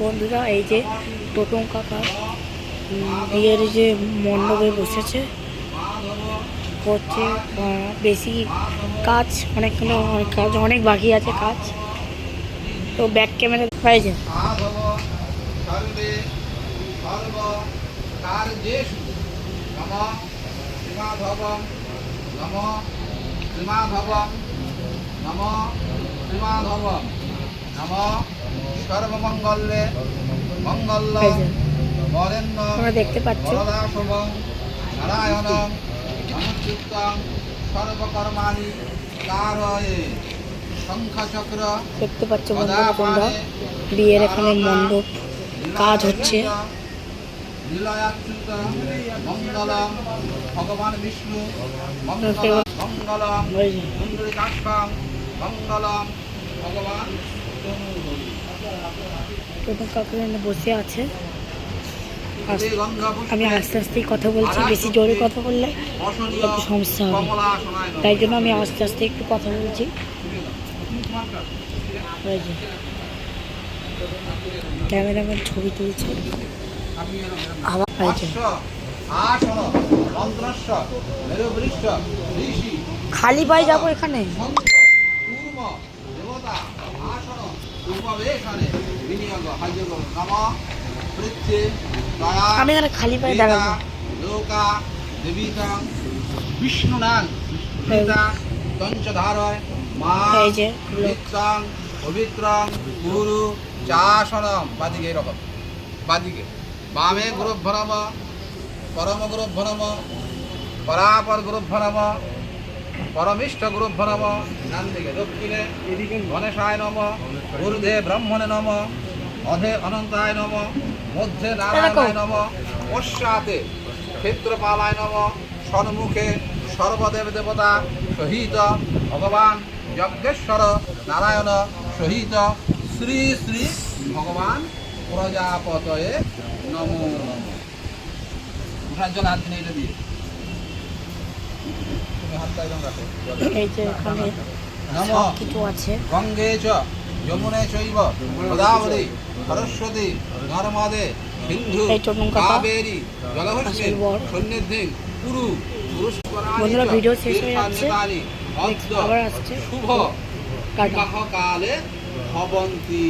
বন্ধুরা, এই যে টোটন কাকা বিয়ের যে মণ্ডপে বসেছে, হচ্ছে বেশি কাজ, অনেকগুলো কাজ অনেক বাকি আছে কাজ। তো ব্যাক ক্যামেরা পাইছে সর্বমঙ্গলে মঙ্গল তোমরা দেখতে পাচ্ছ। নারায়ণ নমস্কৃত্যং সর্বকর্মাণি কারয়ে শঙ্খচক্র দেখতে পাচ্ছ বন্ধুরা, তোমরা বিয়ের এখানে মণ্ডপ কাজ হচ্ছে। লীলাচ্যুত মঙ্গলম ভগবান বিষ্ণু মঙ্গলম পুণ্ডরীকাক্ষং মঙ্গলম ভগবান। টোটন কাকু বসে আছে। আমি আস্তে আস্তেই কথা বলছি, বেশি জোরে কথা বললে একটু সমস্যা হবে, তাই জন্য আমি আস্তে আস্তে একটু কথা বলছি। ক্যামেরাম্যান ছবি তুলছে। খালি পায়ে যাবো এখানে। আমি এখানে খালি পায়ে দাঁড়াবো। বিষ্ণু নাং পঞ্চধারয় মা নিত্যং পবিত্রং গুরু চাসনম। বাদিকে এরকম, বাদিকে বামে গুরুভ্য নম, পরম গুরুভ্য নম, পরাপর গুরুভ্য নম, পরমিষ্ঠ গুরুভ্য নম। ডান দিকে দক্ষিণে গণেশায় নম, ঊর্ধ্বে ব্রহ্মণে নম, অধে অনন্তায় নম, মধ্যে নারায়ণায় নম, পশ্চাতে ক্ষেত্রপালায় নম, সন্মুখে সর্বদেব দেবতা সহিত ভগবান যজ্ঞেশ্বর নারায়ণ সহিত শ্রী শ্রী ভগবান প্রজাপতয়ে নমো নমঃ। উঠার জন্য হাত কিনে এটা দিয়ে তুমি হাতটা একদম রাখো। নমঃ কিছু আছে। গঙ্গে চ যমুনে চৈব গোদাবরী সরস্বতী নর্মদে সিন্ধু কাবেরী জলহস্মিন সন্নিধিং কুরু বন্ধুরা, ভিডিও শেষ হয়ে যাচ্ছে, আবার আসছে। শুভ কালে ভবন্তি।